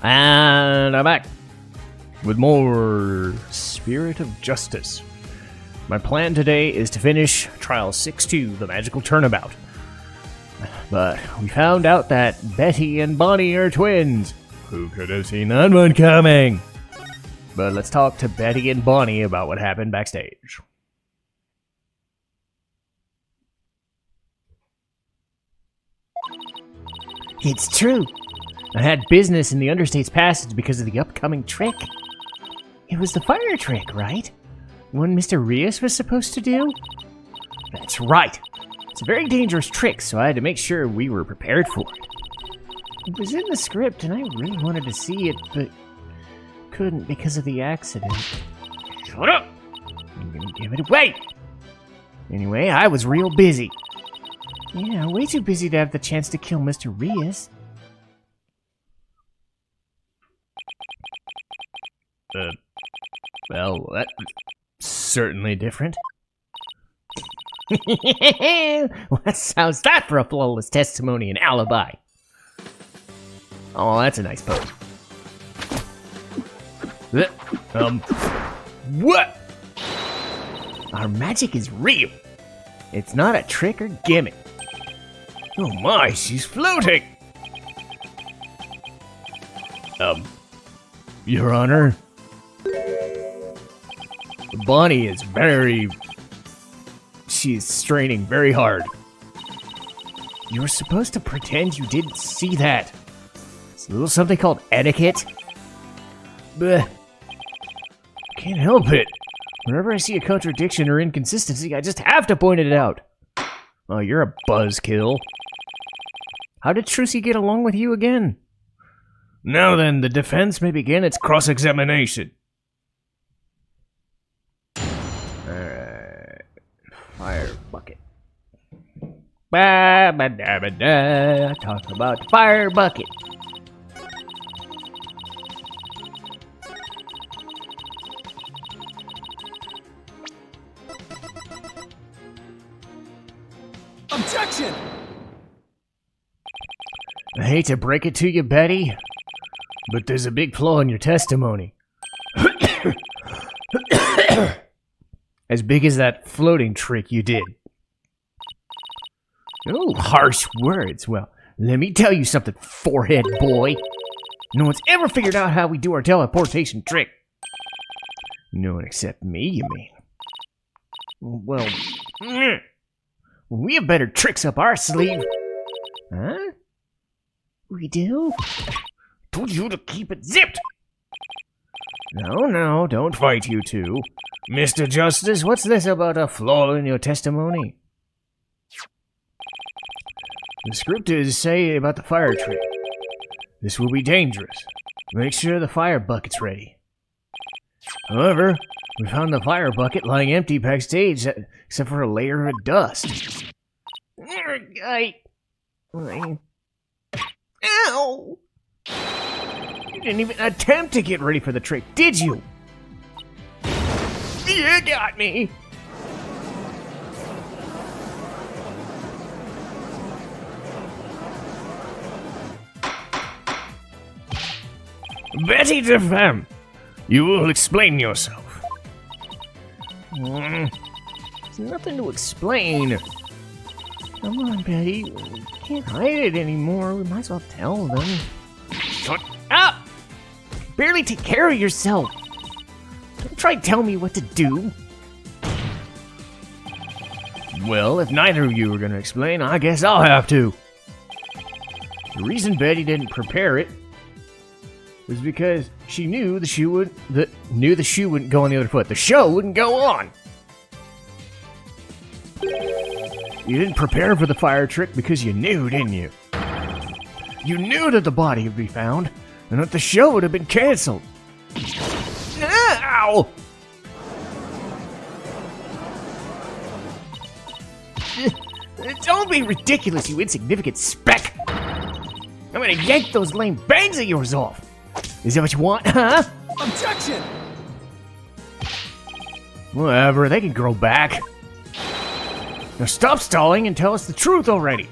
And I'm back with more Spirit of Justice. My plan today is to finish Trial 6-2, the Magical Turnabout. But we found out that Betty and Bonny are twins. Who could have seen that one coming? But let's talk to Betty and Bonny about what happened backstage. It's true. I had business in the Understate's Passage because of the upcoming trick. It was the fire trick, right? One Mr. Rios was supposed to do? That's right. It's a very dangerous trick, so I had to make sure we were prepared for it. It was in the script, and I really wanted to see it, but couldn't because of the accident. Shut up! I'm gonna give it away! Anyway, I was real busy. Yeah, way too busy to have the chance to kill Mr. Rios. Well, that's certainly different. What sounds that for a flawless testimony and alibi? Oh, that's a nice pose. What? Our magic is real. It's not a trick or gimmick. Oh my, she's floating! Your Honor? Bonny is she's straining very hard. You were supposed to pretend you didn't see that. It's a little something called etiquette. Blech. Can't help it. Whenever I see a contradiction or inconsistency, I just have to point it out. Oh, you're a buzzkill. How did Trucy get along with you again? Now then, the defense may begin its cross-examination. Alright. Fire bucket. Ba-ba-da-ba-da. Talk about the fire bucket. Objection! I hate to break it to you, Betty, but there's a big flaw in your testimony. As big as that floating trick you did. Oh, harsh words. Well, let me tell you something, forehead boy. No one's ever figured out how we do our teleportation trick. No one except me, you mean? Well, we have better tricks up our sleeve. Huh? We do? Told you to keep it zipped! No, don't fight, you two. Mr. Justice, what's this about a flaw in your testimony? The scripters say about the fire trick. This will be dangerous. Make sure the fire bucket's ready. However, we found the fire bucket lying empty backstage, except for a layer of dust. Ow! You didn't even attempt to get ready for the trick, did you? You got me! Betty DeFemme, you will explain yourself. There's nothing to explain. Come on, Betty. We can't hide it anymore. We might as well tell them. Shut up! Barely take care of yourself. Don't try to tell me what to do. Well, if neither of you are going to explain, I guess I'll have to. The reason Betty didn't prepare it was because she knew the shoe wouldn't go on the other foot. The show wouldn't go on. You didn't prepare for the fire trick because you knew, didn't you? You knew that the body would be found, and that the show would have been canceled. Ow! Don't be ridiculous, you insignificant speck! I'm gonna yank those lame bangs of yours off! Is that what you want, huh? Objection! Whatever, they can grow back. Now stop stalling and tell us the truth already!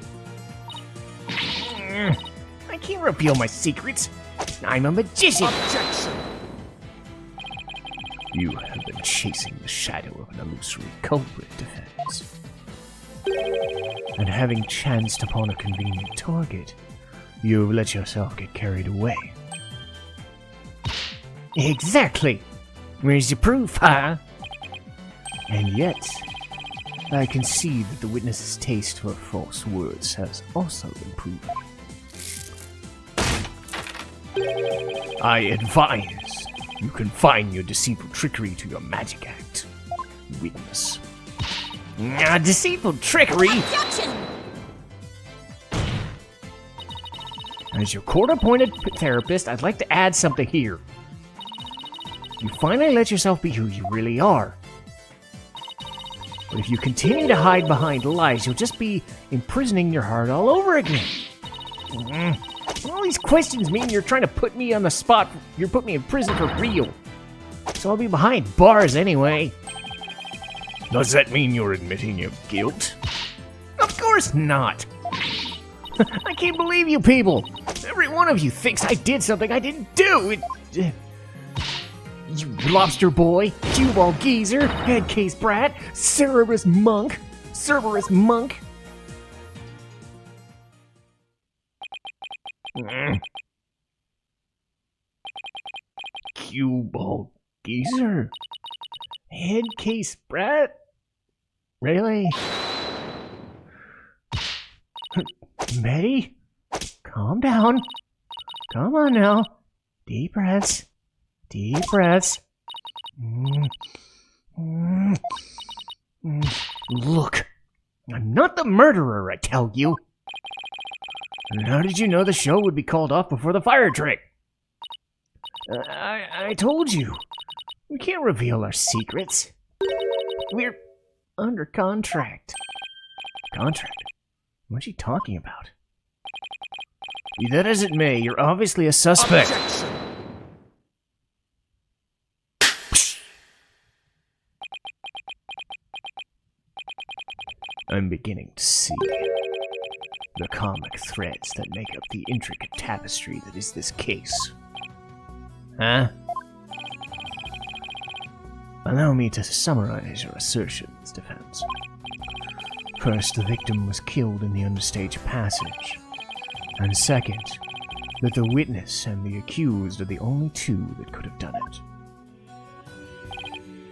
I can't reveal my secrets. I'm a magician. Objection! You have been chasing the shadow of an illusory culprit, Defense. And having chanced upon a convenient target, you've let yourself get carried away. Exactly! Where's your proof, huh? And yet, I can see that the witness's taste for false words has also improved. I advise you confine your deceitful trickery to your magic act, witness. Deceitful trickery? Objection! As your court-appointed therapist, I'd like to add something here. You finally let yourself be who you really are. But if you continue to hide behind lies, you'll just be imprisoning your heart all over again. All these questions mean you're trying to put me on the spot. You're putting me in prison for real. So I'll be behind bars anyway. Does that mean you're admitting your guilt? Of course not. I can't believe you people. Every one of you thinks I did something I didn't do. You lobster boy, cue ball geezer, head case brat, Cerberus monk. Cue ball geezer? Head case brat? Really? Betty? Calm down. Come on now. Deep breaths. Deep breaths. Look, I'm not the murderer, I tell you. And how did you know the show would be called off before the fire trick? I told you. We can't reveal our secrets. We're under contract. Contract? What's she talking about? Be that as it may, you're obviously a suspect. Objection! I'm beginning to see the comic threads that make up the intricate tapestry that is this case. Huh? Allow me to summarize your assertions, Defense. First, the victim was killed in the understage passage. And second, that the witness and the accused are the only two that could have done it.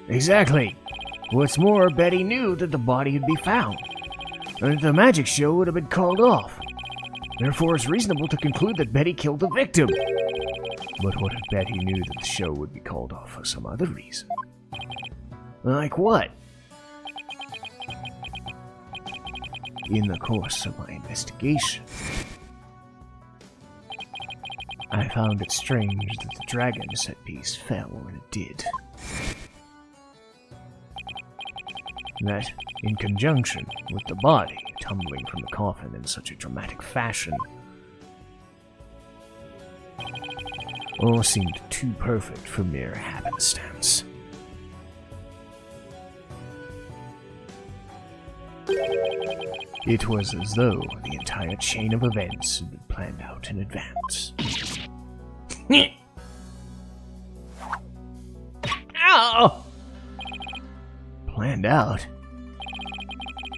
Exactly! What's more, Betty knew that the body would be found, and that the magic show would have been called off. Therefore, it's reasonable to conclude that Betty killed the victim. But what if Betty knew that the show would be called off for some other reason? Like what? In the course of my investigation, I found it strange that the dragon set piece fell when it did. That, in conjunction with the body tumbling from the coffin in such a dramatic fashion, all seemed too perfect for mere happenstance. It was as though the entire chain of events had been planned out in advance. Ow! Planned out?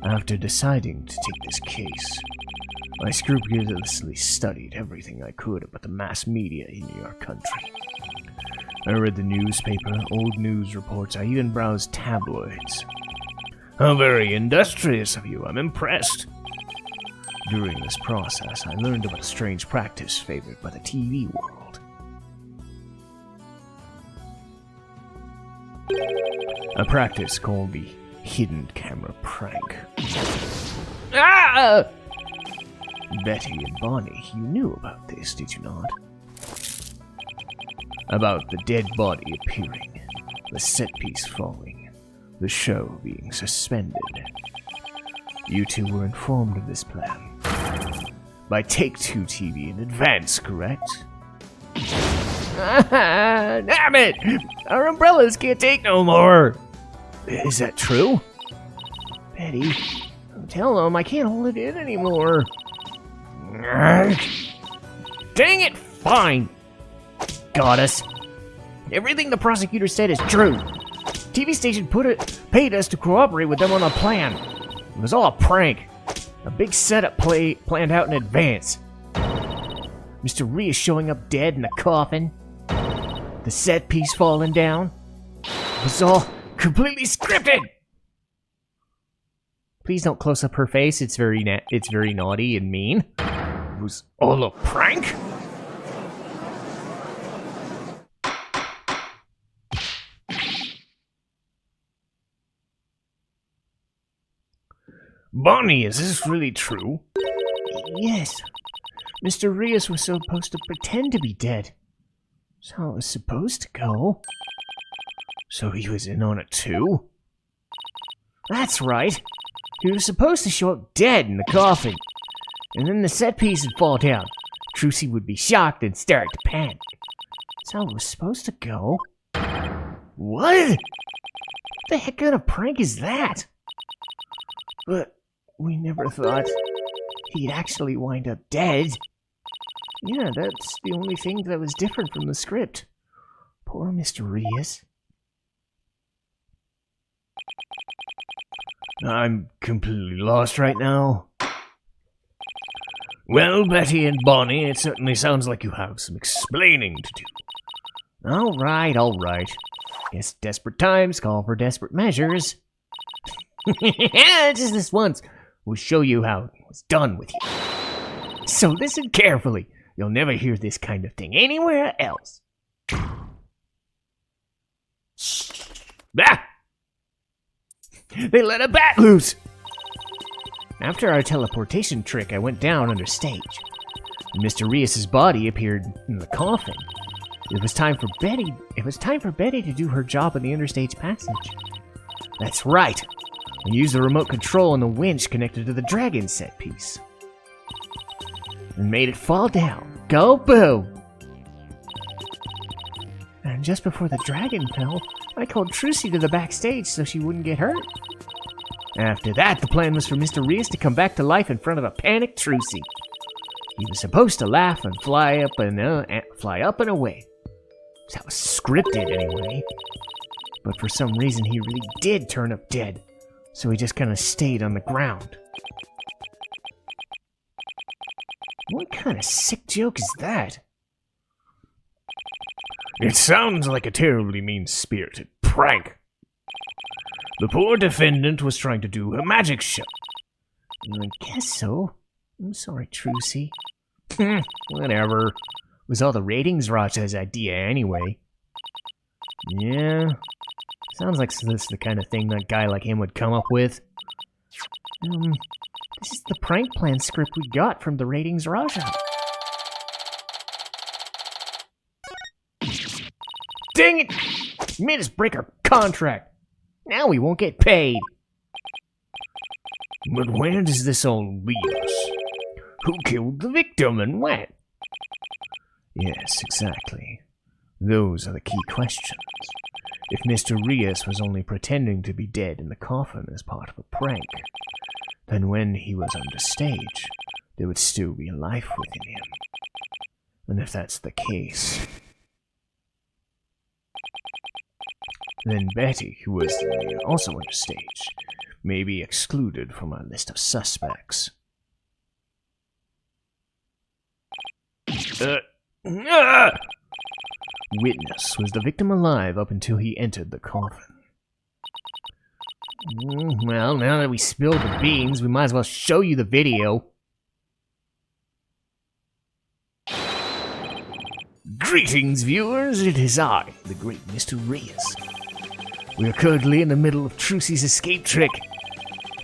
After deciding to take this case, I scrupulously studied everything I could about the mass media in your country. I read the newspaper, old news reports, I even browsed tabloids. How very industrious of you, I'm impressed. During this process, I learned about a strange practice favored by the TV world. A practice called the hidden camera prank. Ah! Betty and Bonny, you knew about this, did you not? About the dead body appearing, the set piece falling, the show being suspended. You two were informed of this plan by Take-Two TV in advance, correct? Damn it! Our umbrellas can't take no more! Is that true? Betty, tell them I can't hold it in anymore. Dang it, fine. Got us. Everything the prosecutor said is true. TV station paid us to cooperate with them on a plan. It was all a prank. A big setup planned out in advance. Mr. Rhea showing up dead in a coffin. The set piece falling down. It was all completely scripted. Please don't close up her face. It's very naughty and mean. It was all a prank. Bonny, is this really true? Yes. Mr. Rios was supposed to pretend to be dead. That's how it was supposed to go. So he was in on it too? That's right. He was supposed to show up dead in the coffin. And then the set piece would fall down. Trucy would be shocked and start to panic. That's how it was supposed to go. What the heck kind of prank is that? But we never thought he'd actually wind up dead. Yeah, that's the only thing that was different from the script. Poor Mr. Reyes. I'm completely lost right now. Well, Betty and Bonny, it certainly sounds like you have some explaining to do. All right. Guess desperate times call for desperate measures. Just this once. We'll show you how it was done with you. So listen carefully. You'll never hear this kind of thing anywhere else. Ah! They let a bat loose! After our teleportation trick, I went down under stage. Mr. Rios' body appeared in the coffin. It was time for Betty to do her job in the Interstate's passage. That's right. I used the remote control on the winch connected to the dragon set piece. And made it fall down. Go boom! And just before the dragon fell, I called Trucy to the backstage so she wouldn't get hurt. After that, the plan was for Mr. Rios to come back to life in front of a panicked Trucy. He was supposed to laugh and fly up and away. That was scripted anyway. But for some reason, he really did turn up dead. So he just kind of stayed on the ground. What kind of sick joke is that? It sounds like a terribly mean-spirited prank. The poor defendant was trying to do a magic show. I guess so. I'm sorry, Trucy. Whatever. It was all the ratings Raja's idea anyway. Yeah. Sounds like this is the kind of thing that guy like him would come up with. This is the prank plan script we got from the ratings Raja. Dang it! You made us break our contract. Now we won't get paid. But where does this all leave us? Who killed the victim and when? Yes, exactly. Those are the key questions. If Mr. Rios was only pretending to be dead in the coffin as part of a prank, then when he was under stage, there would still be life within him. And if that's the case, then Betty, who was also under stage, may be excluded from our list of suspects. Witness, was the victim alive up until he entered the coffin? Well, now that we spilled the beans, we might as well show you the video. Greetings, viewers. It is I, the great Mr. Reyes. We are currently in the middle of Trucy's escape trick.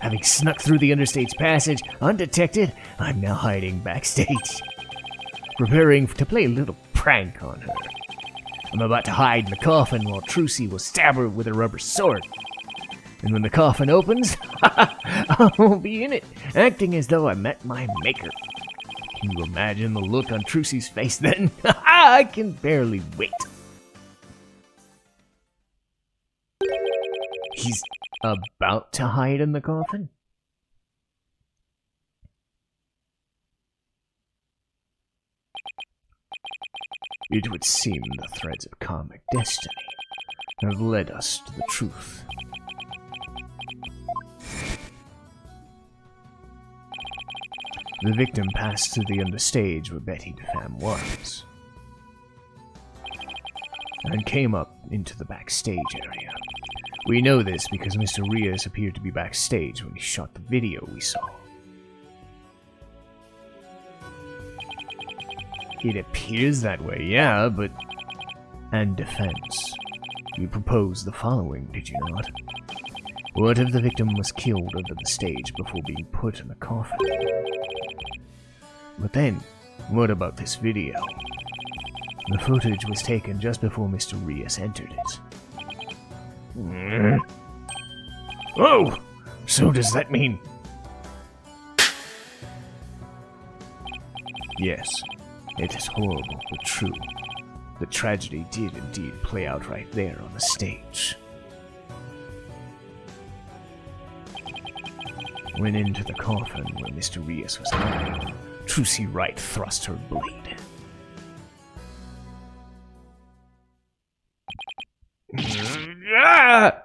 Having snuck through the Interstate's passage undetected, I'm now hiding backstage, preparing to play a little prank on her. I'm about to hide in the coffin while Trucy will stab her with a rubber sword. And when the coffin opens, I'll be in it, acting as though I met my maker. Can you imagine the look on Trucy's face then? I can barely wait. He's about to hide in the coffin? It would seem the threads of karmic destiny have led us to the truth. The victim passed to the understage where Betty DeFam was, and came up into the backstage area. We know this because Mr. Rios appeared to be backstage when he shot the video we saw. It appears that way, yeah, but... And defense. You proposed the following, did you not? What if the victim was killed under the stage before being put in the coffin? But then, what about this video? The footage was taken just before Mr. Rios entered it. Oh! So does that mean... Yes, it is horrible but true. The tragedy did indeed play out right there on the stage. Went into the coffin where Mr. Rios was lying. Trucy Wright thrust her blade. Ah!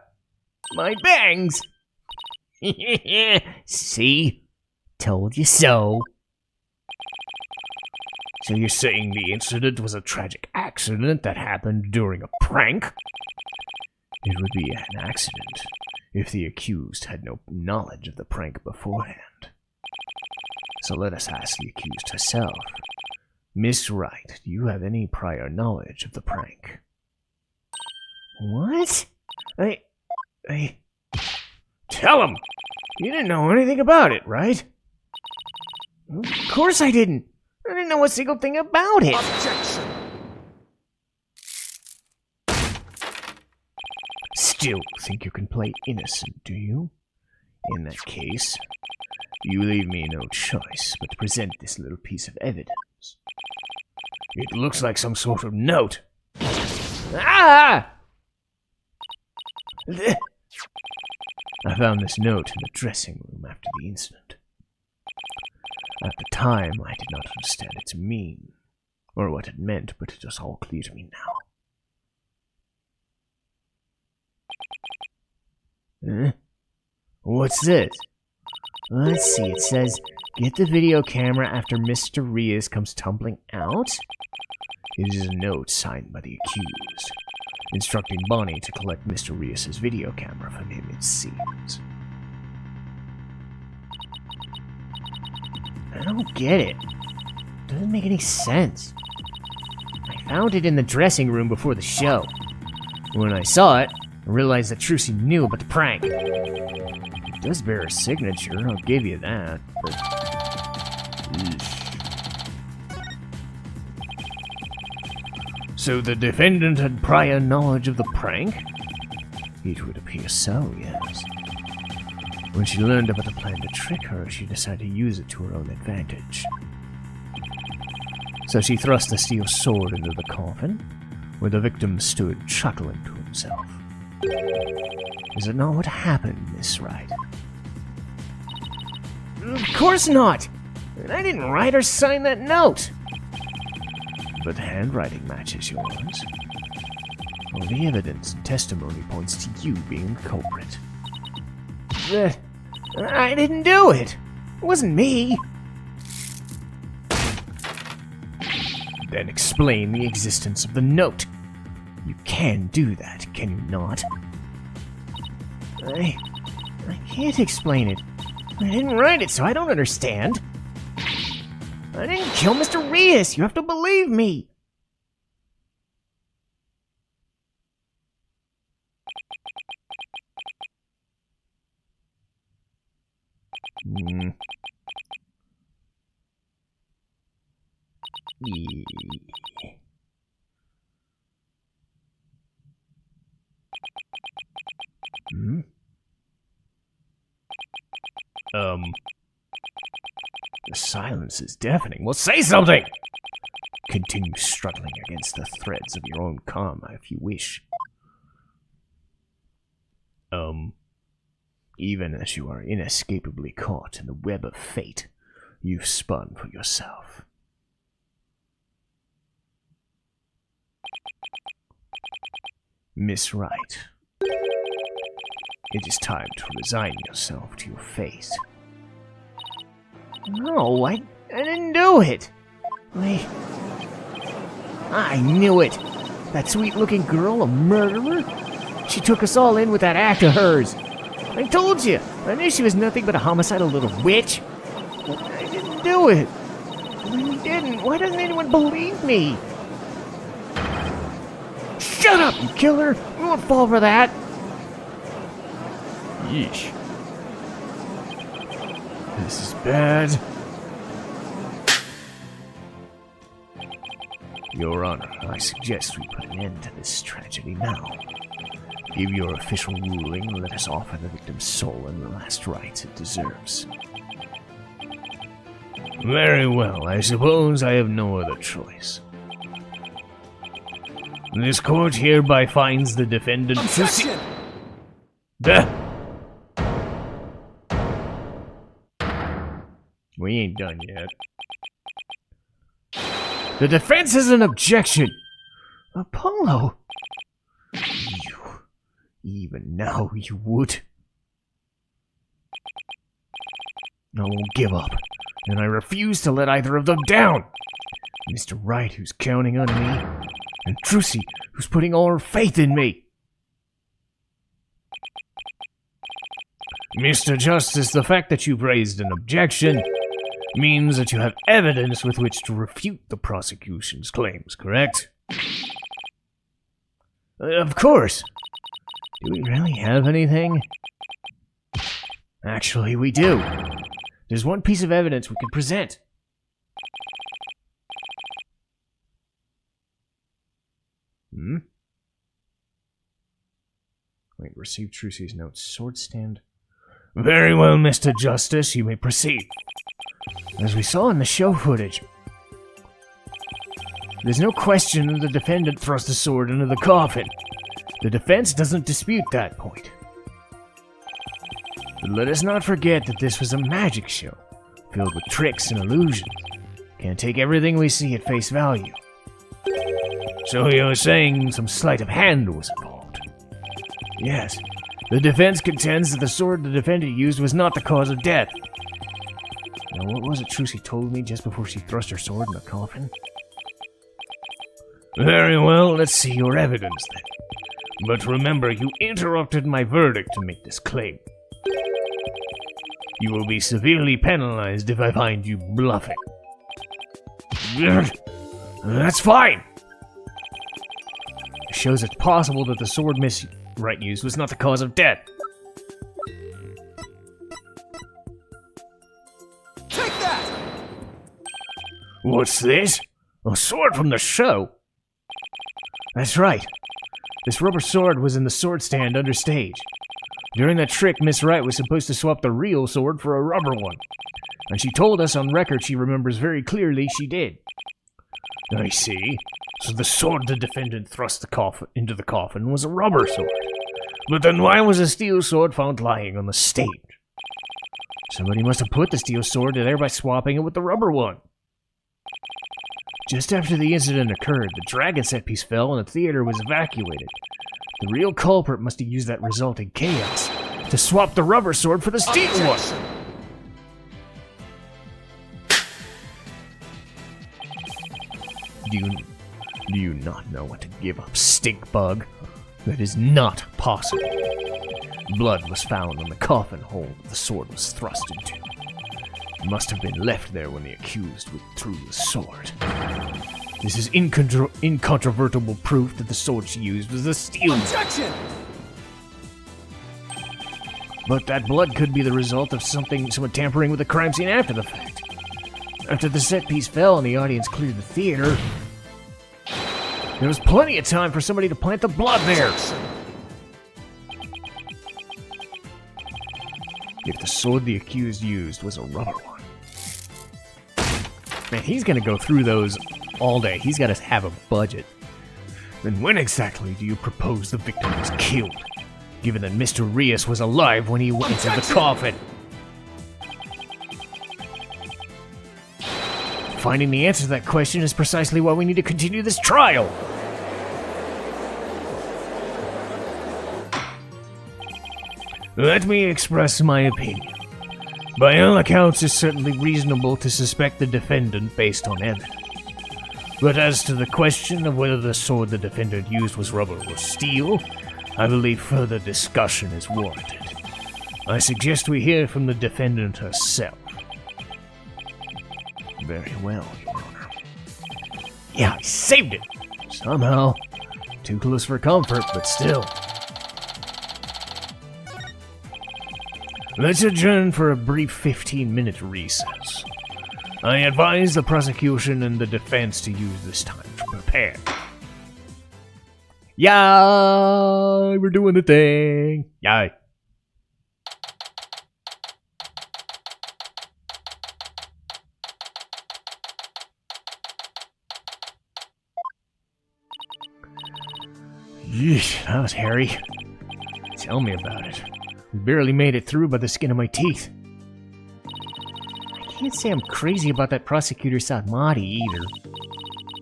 My bangs! See? Told you so. So you're saying the incident was a tragic accident that happened during a prank? It would be an accident if the accused had no knowledge of the prank beforehand. So let us ask the accused herself. Miss Wright, do you have any prior knowledge of the prank? What? I... Tell him! You didn't know anything about it, right? Of course I didn't! I didn't know a single thing about it! Objection! Still think you can play innocent, do you? In that case, you leave me no choice but to present this little piece of evidence. It looks like some sort of note. Ah! I found this note in the dressing room after the incident. At the time, I did not understand its meaning, or what it meant, but it is all clear to me now. Huh? What's this? Let's see, it says, get the video camera after Mr. Rios comes tumbling out? It is a note signed by the accused, instructing Bonny to collect Mr. Rios' video camera from him, it seems. I don't get it. Doesn't make any sense. I found it in the dressing room before the show. When I saw it, I realized that Trucy knew about the prank. It does bear a signature, I'll give you that, but... So the defendant had prior knowledge of the prank? It would appear so, yes. When she learned about the plan to trick her, she decided to use it to her own advantage. So she thrust the steel sword into the coffin, where the victim stood chuckling to himself. Is it not what happened, Miss Wright? Of course not! I didn't write or sign that note! But the handwriting matches yours. All the evidence and testimony points to you being the culprit. I didn't do it! It wasn't me! Then explain the existence of the note. You can do that, can you not? I can't explain it. I didn't write it, so I don't understand. I didn't kill Mr. Rios, you have to believe me! Yeah. The silence is deafening. Well, say something! Continue struggling against the threads of your own karma if you wish. Even as you are inescapably caught in the web of fate you've spun for yourself. Miss Wright, it is time to resign yourself to your fate. No, I didn't do it. I knew it. That sweet-looking girl, a murderer? She took us all in with that act of hers. I told you. I knew she was nothing but a homicidal little witch. I didn't do it. I didn't. Why doesn't anyone believe me? Shut up, you killer! We won't fall for that! Yeesh. This is bad. Your Honor, I suggest we put an end to this tragedy now. Give your official ruling and let us offer the victim's soul and the last rites it deserves. Very well, I suppose I have no other choice. This court hereby finds the defendant Objection! We ain't done yet. The defense has an objection! Apollo! Even now you would. I won't give up, and I refuse to let either of them down. Mr. Wright, who's counting on me, and Trucy, who's putting all her faith in me. Mr. Justice, the fact that you've raised an objection means that you have evidence with which to refute the prosecution's claims, correct? Of course. Do we really have anything? Actually, we do. There's one piece of evidence we can present. Wait, receive Trucy's notes. Sword stand. Very well, Mr. Justice, you may proceed. As we saw in the show footage, there's no question that the defendant thrust a sword into the coffin. The defense doesn't dispute that point. But let us not forget that this was a magic show, filled with tricks and illusions. Can't take everything we see at face value. So you're saying some sleight of hand was involved? Yes. The defense contends that the sword the defendant used was not the cause of death. Now, what was it Trucy told me just before she thrust her sword in the coffin? Very well, let's see your evidence then. But remember, you interrupted my verdict to make this claim. You will be severely penalized if I find you bluffing. That's fine! It shows it's possible that the sword Miss Wright used was not the cause of death. Take that! What's this? A sword from the show? That's right. This rubber sword was in the sword stand under stage. During that trick, Miss Wright was supposed to swap the real sword for a rubber one. And she told us on record she remembers very clearly she did. I see. So the sword the defendant thrust into the coffin was a rubber sword. But then why was a steel sword found lying on the stage? Somebody must have put the steel sword there by swapping it with the rubber one. Just after the incident occurred, the dragon set piece fell and the theater was evacuated. The real culprit must have used that resulting chaos to swap the rubber sword for the steel one. Do you not know what to give up, stink bug? That is not possible. Blood was found on the coffin hole the sword was thrust into. It must have been left there when the accused withdrew the sword. This is incontrovertible proof that the sword she used was a steel one. Objection! But that blood could be the result of someone tampering with the crime scene after the fact. After the set piece fell and the audience cleared the theater, there was plenty of time for somebody to plant the blood there. If the sword the accused used was a rubber one. Man, he's gonna go through those all day. He's gotta have a budget. Then when exactly do you propose the victim was killed? Given that Mr. Rios was alive when he went into the coffin. Finding the answer to that question is precisely why we need to continue this trial. Let me express my opinion. By all accounts, it's certainly reasonable to suspect the defendant based on evidence. But as to the question of whether the sword the defendant used was rubber or steel, I believe further discussion is warranted. I suggest we hear from the defendant herself. Very well, Your Honor. Yeah, I saved it! Somehow. Too close for comfort, but still. Let's adjourn for a brief 15-minute recess. I advise the prosecution and the defense to use this time to prepare. Yay! We're doing the thing! Yay! Yeesh, that was hairy. Tell me about it. We barely made it through by the skin of my teeth. I can't say I'm crazy about that prosecutor Satmati either.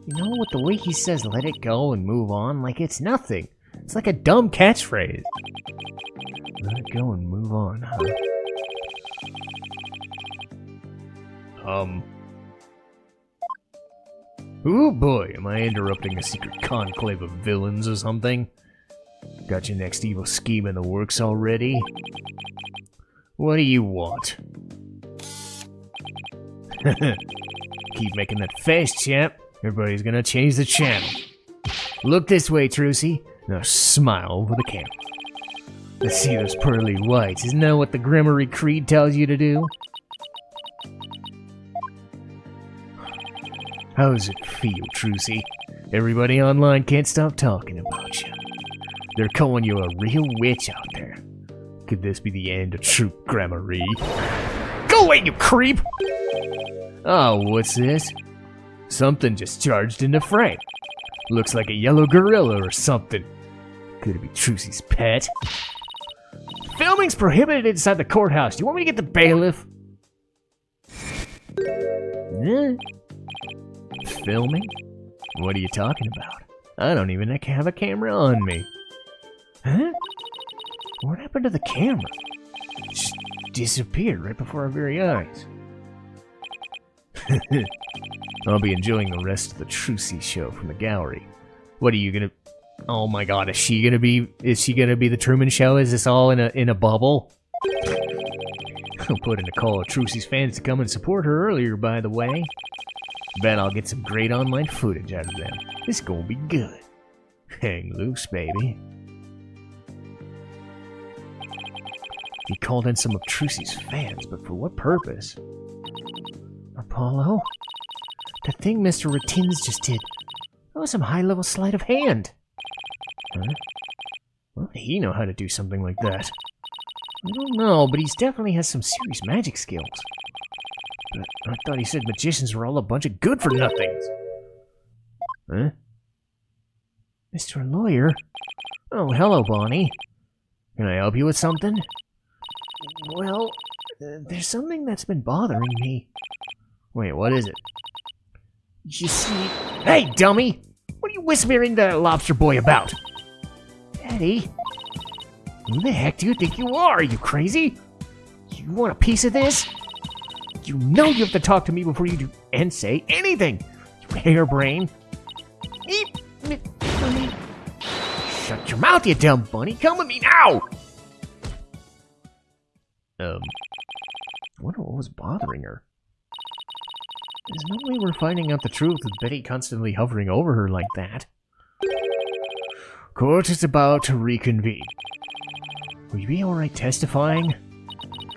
You know, with the way he says let it go and move on, like it's nothing. It's like a dumb catchphrase. Let it go and move on, huh? Oh boy, am I interrupting a secret conclave of villains or something? Got your next evil scheme in the works already? What do you want? Keep making that face, champ. Everybody's gonna change the channel. Look this way, Trucy. Now smile for the camera. Let's see those pearly whites. Isn't that what the Grimory Creed tells you to do? How does it feel, Trucy? Everybody online can't stop talking about you. They're calling you a real witch out there. Could this be the end of true Grimory? Go away, you creep! Oh, what's this? Something just charged into frame. Looks like a yellow gorilla or something. Could it be Trucy's pet? Filming's prohibited inside the courthouse. Do you want me to get the bailiff? Filming? What are you talking about? I don't even have a camera on me. Huh? What happened to the camera? It just disappeared right before our very eyes. I'll be enjoying the rest of the Trucy show from the gallery. What are you gonna... Oh my god, is she gonna be the Truman Show? Is this all in a bubble? I'll put in a call of Trucy's fans to come and support her earlier, by the way. Bet I'll get some great online footage out of them. This gonna be good. Hang loose, baby. He called in some of Trucy's fans, but for what purpose? Apollo? The thing Mr. Ratins just did, that was some high-level sleight of hand. Huh? Well, he know how to do something like that. I don't know, but he definitely has some serious magic skills. But I thought he said magicians were all a bunch of good-for-nothings. Huh? Mr. Lawyer? Oh, hello, Bonny. Can I help you with something? Well, there's something that's been bothering me. Wait, what is it? You see... Hey, dummy! What are you whispering to that lobster boy about? Eddie? Who the heck do you think you are? Are you crazy? You want a piece of this? You know you have to talk to me before you do and say anything, you harebrain. Shut your mouth, you dumb bunny. Come with me now! I wonder what was bothering her. There's no way we're finding out the truth with Betty constantly hovering over her like that. Court is about to reconvene. Will you be alright testifying?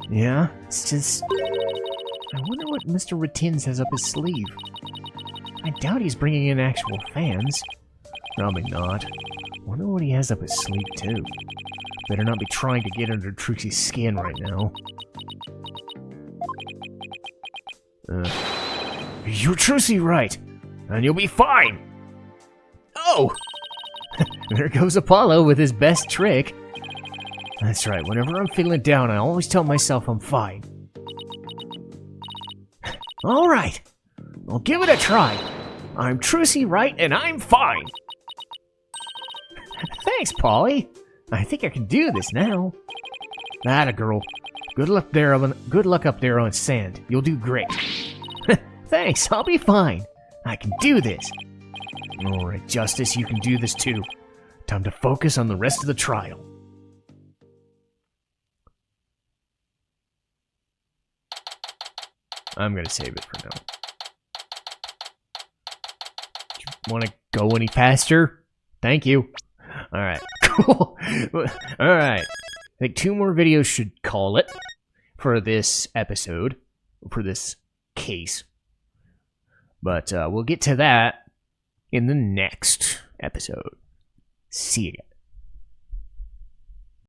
Yeah, it's just... I wonder what Mr. Ratins has up his sleeve. I doubt he's bringing in actual fans. Probably not. Wonder what he has up his sleeve, too. Better not be trying to get under Trucy's skin right now. You're Trucy right, and you'll be fine! Oh! There goes Apollo with his best trick. That's right, whenever I'm feeling down, I always tell myself I'm fine. Alright, I'll give it a try. I'm Trucy right, and I'm fine! Thanks, Polly. I think I can do this now. Atta girl. Good luck up there on sand. You'll do great. Thanks, I'll be fine. I can do this. Alright, Justice, you can do this too. Time to focus on the rest of the trial. I'm gonna save it for now. Want to go any faster? Thank you. Alright, cool. Alright. I think 2 more videos should call it for this episode, for this case. But we'll get to that in the next episode. See ya.